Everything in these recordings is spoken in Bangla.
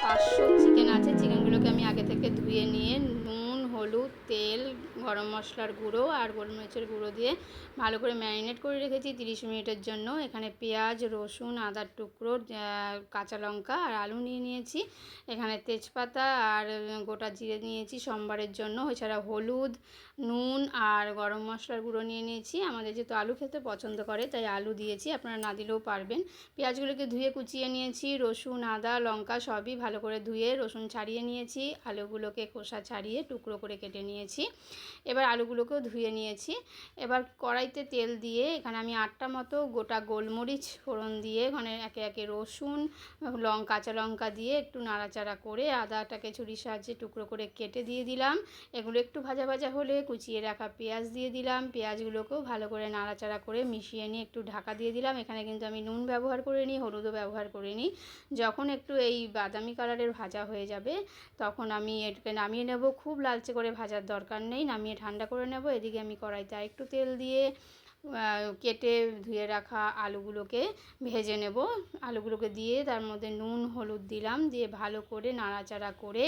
500 চিকেন আছে। চিকেনগুলোকে আমি আগে থেকে ধুয়ে নিয়ে নুন, হলুদ, তেল, গরম মশলার গুঁড়ো আর গোলমরিচের গুঁড়ো দিয়ে ভালো করে ম্যারিনেট করে রেখেছি 30 মিনিটের জন্য। এখানে পেঁয়াজ, রসুন, আদার টুকরো, কাঁচা লঙ্কা আর আলু নিয়ে নিয়েছি। এখানে তেজপাতা আর গোটা জিরে নিয়েছি সম্বারের জন্য। এছাড়া হলুদ, নুন আর গরম মশলার গুঁড়ো নিয়ে নিয়েছি। আমাদের যেহেতু আলু খেতে পছন্দ করে তাই আলু দিয়েছি, আপনারা না দিলেও পারবেন। পেঁয়াজগুলোকে ধুয়ে কুচিয়ে নিয়েছি। রসুন, আদা, লঙ্কা সবই ভালো করে ধুয়ে রসুন ছাড়িয়ে নিয়েছি। আলুগুলোকে খোসা ছাড়িয়ে টুকরো করে কেটে নিয়েছি। এবার আলুগুলোকেও ধুয়ে নিয়েছি। এবার কড়াইতে তেল দিয়ে এখানে আমি 8টা মতো গোটা গোলমরিচ ফোড়ন দিয়ে এখানে একে একে রসুন, কাঁচা লঙ্কা দিয়ে একটু নাড়াচাড়া করে আদাটাকে ছুরির সাহায্যে টুকরো করে কেটে দিয়ে দিলাম। এগুলো একটু ভাজা ভাজা হলে কুচিয়ে রাখা পেঁয়াজ দিয়ে দিলাম। পেঁয়াজগুলোকেও ভালো করে নাড়াচাড়া করে মিশিয়ে নিয়ে একটু ঢাকা দিয়ে দিলাম। এখানে কিন্তু আমি নুন ব্যবহার করিনি, হলুদও ব্যবহার করিনি। যখন একটু এই বাদামি কালারের ভাজা হয়ে যাবে তখন আমি এটাকে নামিয়ে নেব। খুব লালচে করে ভাজার দরকার নেই, নামিয়ে ঠান্ডা করে নেব। এদিকে আমি কড়াইতে আরেকটু তেল দিয়ে কেটে ধুয়ে রাখা আলুগুলোকে ভেজে নেব। আলুগুলোকে দিয়ে তার মধ্যে নুন, হলুদ দিলাম, দিয়ে ভালো করে নাড়াচাড়া করে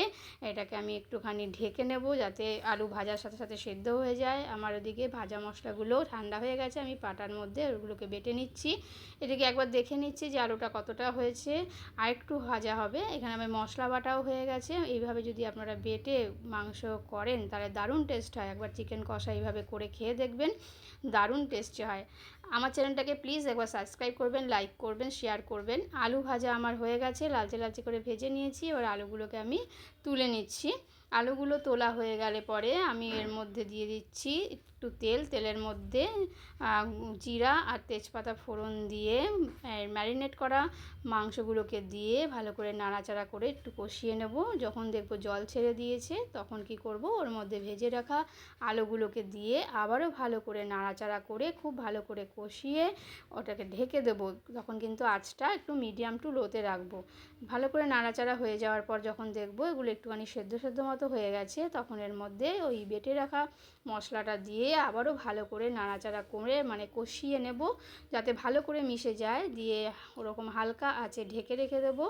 এটাকে আমি একটুখানি ঢেকে নেব যাতে আলু ভাজার সাথে সাথে সেদ্ধ হয়ে যায়। আমার ওদিকে ভাজা মশলাগুলো ঠান্ডা হয়ে গেছে, আমি পাটার মধ্যে ওগুলোকে বেটে নিচ্ছি। এদিকে একবার দেখে নিচ্ছি যে আলুটা কতটা হয়েছে, আর একটু ভাজা হবে। এখানে আমার মশলা বাটাও হয়ে গেছে। এইভাবে যদি আপনারা বেটে মাংস করেন তাহলে দারুণ টেস্ট হয়। একবার চিকেন কষা এইভাবে করে খেয়ে দেখবেন, দারুণ টেস্টি হয়। আমার চ্যানেলটাকে প্লিজ একবার সাবস্ক্রাইব করবেন, লাইক করবেন, শেয়ার করবেন। আলু ভাজা আমার হয়ে গেছে, লালচে লালচে করে ভেজে নিয়েছি। এবার আলুগুলোকে আমি তুলে নিচ্ছি। আলুগুলো তোলা হয়ে গেলে পরে আমি এর মধ্যে দিয়ে দিচ্ছি একটু তেল। তেলের মধ্যে জিরা আর তেজপাতা ফোড়ন দিয়ে ম্যারিনেট করা মাংসগুলোকে দিয়ে ভালো করে নাড়াচাড়া করে একটু কষিয়ে নেব। যখন দেখব জল ছেড়ে দিয়েছে তখন কি করব, ওর মধ্যে ভেজে রাখা আলুগুলোকে দিয়ে আবারও ভালো করে নাড়াচাড়া করে খুব ভালো করে কষিয়ে ওটাকে ঢেকে দেবো। তখন কিন্তু আঁচটা একটু মিডিয়াম টু লোতে রাখবো। ভালো করে নাড়াচাড়া হয়ে যাওয়ার পর যখন দেখবো এগুলো একটুখানি সেদ্ধ সেদ্ধ মতো হয়ে গেছে তখন এর মধ্যে ওই বেটে রাখা মশলাটা দিয়ে আবারও ভালো করে নাড়াচাড়া করে কষিয়ে নেব যাতে ভালো করে মিশে যায়। দিয়ে ওরকম হালকা আঁচে ঢেকে রেখে দেবো।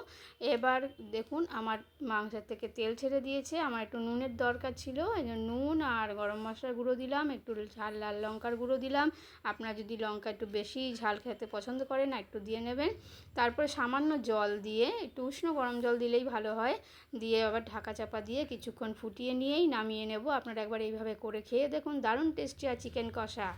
এবার দেখুন আমার মাংসের থেকে তেল ছেড়ে দিয়েছে। আমার একটু নুনের দরকার ছিল, এই জন্য নুন আর গরম মশলার গুঁড়ো দিলাম, একটু ঝাল লাল লঙ্কার গুঁড়ো দিলাম। আপনারা যদি লঙ্কা একটু বেশি ঝাল খেতে পছন্দ করেন একটু দিয়ে নেবেন। তারপরে সামান্য জল দিয়ে, একটু উষ্ণ গরম জল দিলেই ভালো হয়, দিয়ে আবার ঢাকা চাপা দিয়ে কিছুক্ষণ ফুটিয়ে নিয়েই নামিয়ে নেব। আপনারা একবার এইভাবে করে খেয়ে দেখুন, দারুণ টেস্টি আর চিকেন কষা।